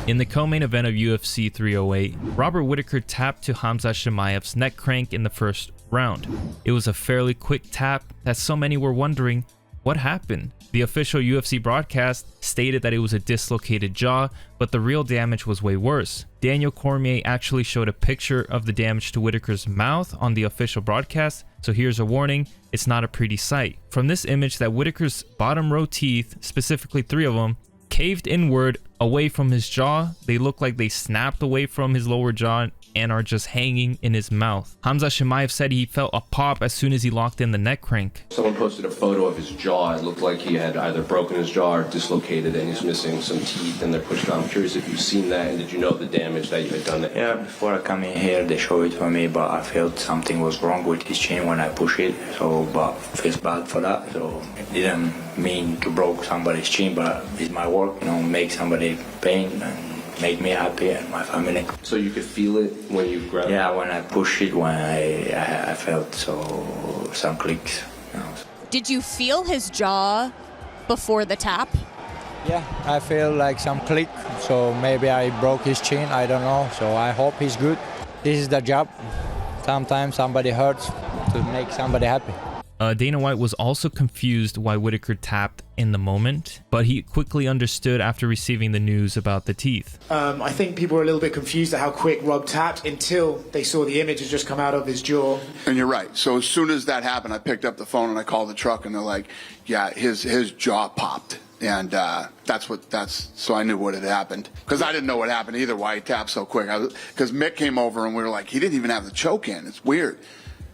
In the co-main event of UFC 308, Robert Whittaker tapped to Khamzat Chimaev's neck crank in the first round. It was a fairly quick tap that so many were wondering what happened. The official UFC broadcast stated that it was a dislocated jaw, but the real damage was way worse. Daniel Cormier actually showed a picture of the damage to Whittaker's mouth on the official broadcast, so here's a warning, it's not a pretty sight. From this image, that Whittaker's bottom row teeth, specifically 3 of them, caved inward away from his jaw. They look like they snapped away from his lower jaw and are just hanging in his mouth. Khamzat Chimaev said he felt a pop as soon as he locked in the neck crank. Someone posted a photo of his jaw. It looked like he had either broken his jaw or dislocated it, and he's missing some teeth and they're pushed out. I'm curious if you've seen that, and did you know the damage that you had done? Yeah, before I come in here, they showed it for me, but I felt something was wrong with his chin when I push it, so, but feels bad for that, so it didn't mean to broke somebody's chin, but it's my work, make somebody pain and make me happy and my family. So you could feel it when you grabbed it? Yeah, when I push it, when I felt some clicks. Did you feel his jaw before the tap? Yeah, I feel like some click, so maybe I broke his chin, I don't know, so I hope he's good. This is the job. Sometimes somebody hurts to make somebody happy. Dana White was also confused why Whittaker tapped in the moment, but he quickly understood after receiving the news about the teeth. I think people were a little bit confused at how quick Rob tapped until they saw the image had just come out of his jaw. And you're right. So as soon as that happened, I picked up the phone and I called the truck, and they're like, yeah, his jaw popped. And so I knew what had happened. Because I didn't know what happened either, why he tapped so quick. Because Mick came over and we were like, he didn't even have the choke in. It's weird.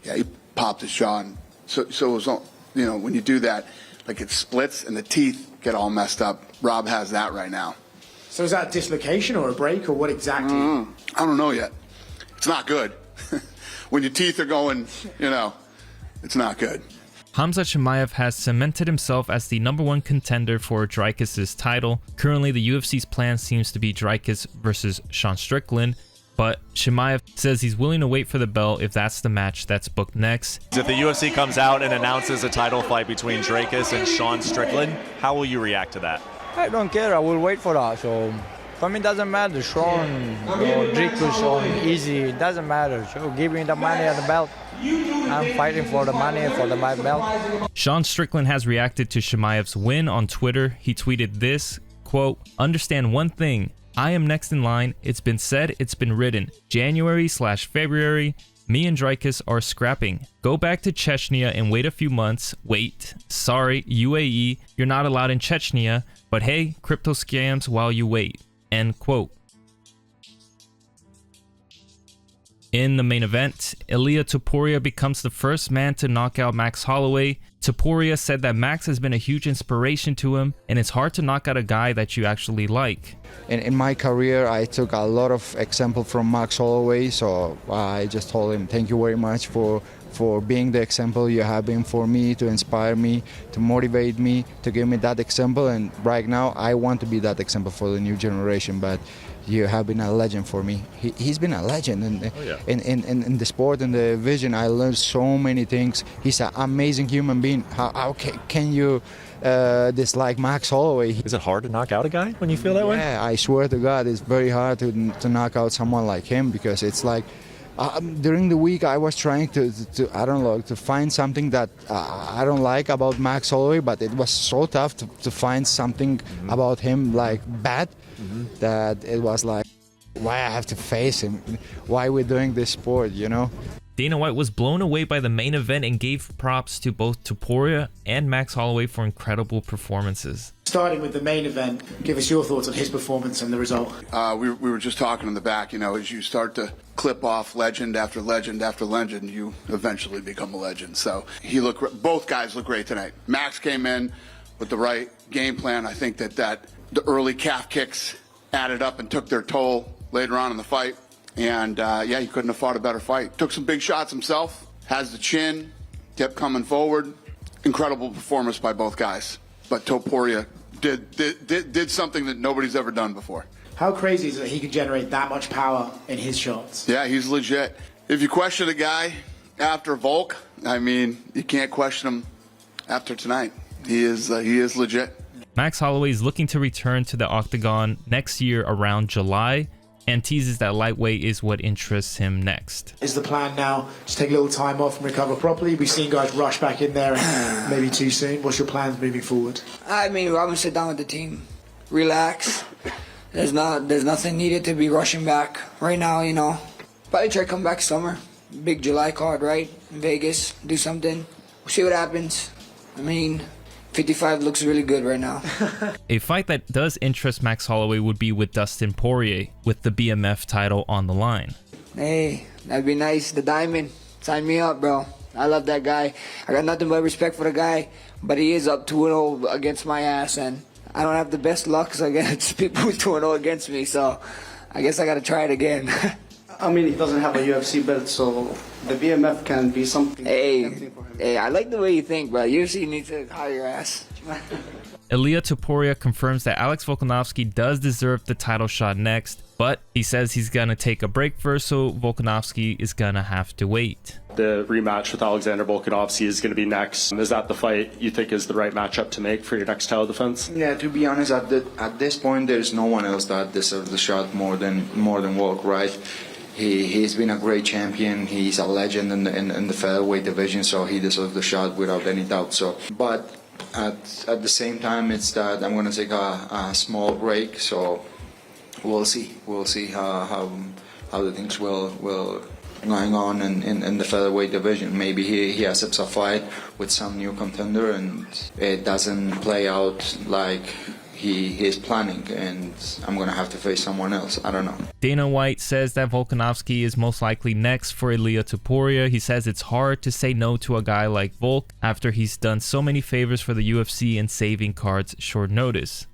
Yeah, he popped his jaw. And so it was, when you do that, like it splits and the teeth get all messed up. Rob has that right now. So is that a dislocation or a break or what exactly? I don't know yet. It's not good. When your teeth are going, it's not good. Khamzat Chimaev has cemented himself as the #1 contender for Dricus' title. Currently, the UFC's plan seems to be Dricus versus Sean Strickland, but Chimaev says he's willing to wait for the belt if that's the match that's booked next. If the UFC comes out and announces a title fight between Dricus and Sean Strickland, how will you react to that? I don't care, I will wait for that, so for me it doesn't matter, Sean or Dricus or Easy, it doesn't matter, so give me the money and the belt. I'm fighting for the money, for the belt. Sean Strickland has reacted to Chimaev's win on Twitter. He tweeted this, quote, "Understand one thing, I am next in line. It's been said, it's been written. January/February, me and Dricus are scrapping. Go back to Chechnya and wait a few months. Wait. Sorry, UAE, you're not allowed in Chechnya, but hey, crypto scams while you wait." End quote. In the main event, Ilia Topuria becomes the first man to knock out Max Holloway. Topuria said that Max has been a huge inspiration to him, and it's hard to knock out a guy that you actually like. In my career, I took a lot of example from Max Holloway, so I just told him, thank you very much for being the example you have been for me, to inspire me, to motivate me, to give me that example. And right now, I want to be that example for the new generation, but you have been a legend for me. He's been a legend in the sport and the vision. I learned so many things. He's an amazing human being. How can you dislike Max Holloway? Is it hard to knock out a guy when you feel that way? Yeah, I swear to God, it's very hard to knock out someone like him, because it's like during the week I was trying to find something that I don't like about Max Holloway, but it was so tough to find something about him like bad. That it was like, why I have to face him? Why we're doing this sport, Dana White was blown away by the main event and gave props to both Topuria and Max Holloway for incredible performances. Starting with the main event, give us your thoughts on his performance and the result. We were just talking in the back, as you start to clip off legend after legend after legend, you eventually become a legend. So both guys look great tonight. Max came in with the right game plan. I think that the early calf kicks added up and took their toll later on in the fight. And, he couldn't have fought a better fight. Took some big shots himself, has the chin, kept coming forward. Incredible performance by both guys. But Topuria did something that nobody's ever done before. How crazy is it that he could generate that much power in his shots? Yeah, he's legit. If you question a guy after Volk, you can't question him after tonight. He is legit. Max Holloway is looking to return to the octagon next year around July, and teases that lightweight is what interests him next. Is the plan now just take a little time off and recover properly? We've seen guys rush back in there and maybe too soon. What's your plans moving forward? I mean, I'm gonna sit down with the team, relax. There's nothing needed to be rushing back right now, you know. Probably try to come back summer. Big July card, right? In Vegas, do something. We'll see what happens. I mean, 55 looks really good right now. A fight that does interest Max Holloway would be with Dustin Poirier, with the BMF title on the line. Hey, that'd be nice. The Diamond, sign me up, bro. I love that guy. I got nothing but respect for the guy, but he is up 2-0 against my ass, and I don't have the best luck against people who's 2-0 against me, so I guess I gotta try it again. I mean, he doesn't have a UFC belt, so the BMF can be something. Hey, I like the way you think, but UFC needs to hire your ass. Ilia Topuria confirms that Alex Volkanovski does deserve the title shot next, but he says he's gonna take a break first, so Volkanovski is gonna have to wait. The rematch with Alexander Volkanovski is going to be next. Is that the fight you think is the right matchup to make for your next title defense? Yeah, to be honest, at this point, there's no one else that deserves the shot more than Volk, right? He's been a great champion. He's a legend in the featherweight division, so he deserves the shot without any doubt. So, but at the same time, it's that I'm going to take a small break. So we'll see. We'll see how the things will going on in the featherweight division. Maybe he accepts a fight with some new contender, and it doesn't play out like he is planning, and I'm gonna have to face someone else. I don't know. Dana White says that Volkanovski is most likely next for Ilia Topuria. He says it's hard to say no to a guy like Volk after he's done so many favors for the UFC and saving cards short notice.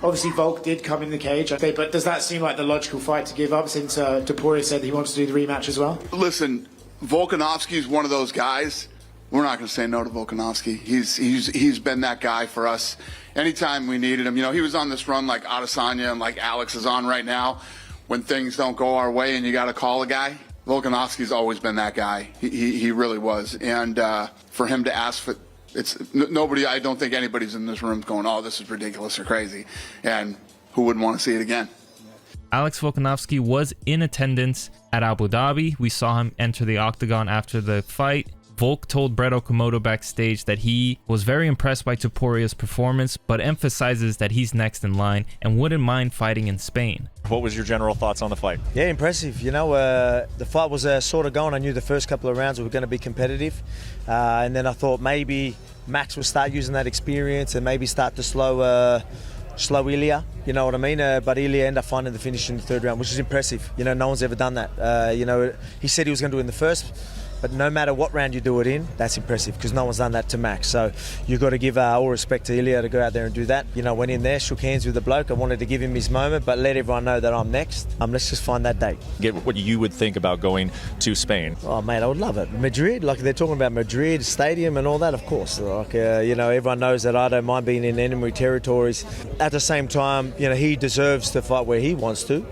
Obviously, Volk did come in the cage, but does that seem like the logical fight to give up since Topuria said he wants to do the rematch as well? Listen, Volkanovski is one of those guys. We're not going to say no to Volkanovski. He's been that guy for us anytime we needed him. You know, he was on this run like Adesanya and like Alex is on right now when things don't go our way and you got to call a guy. Volkanovski's always been that guy. He really was. And for him to ask for nobody, I don't think anybody's in this room going, oh, this is ridiculous or crazy. And who wouldn't want to see it again? Alex Volkanovski was in attendance at Abu Dhabi. We saw him enter the octagon after the fight. Volk told Brett Okamoto backstage that he was very impressed by Topuria's performance, but emphasizes that he's next in line and wouldn't mind fighting in Spain. What was your general thoughts on the fight? Yeah, impressive. You know, the fight was sort of going. I knew the first couple of rounds were going to be competitive. And then I thought maybe Max would start using that experience and maybe start to slow Ilia, you know what I mean? But Ilia ended up finding the finish in the third round, which is impressive. You know, no one's ever done that. You know, he said he was going to do it in the first, but no matter what round you do it in, that's impressive because no one's done that to Max. So you've got to give all respect to Ilia to go out there and do that. You know, went in there, shook hands with the bloke. I wanted to give him his moment, but let everyone know that I'm next. Let's just find that date. Get what you would think about going to Spain. Oh, mate, I would love it. Madrid, like they're talking about Madrid stadium and all that, of course. Like, you know, everyone knows that I don't mind being in enemy territories. At the same time, you know, he deserves to fight where he wants to.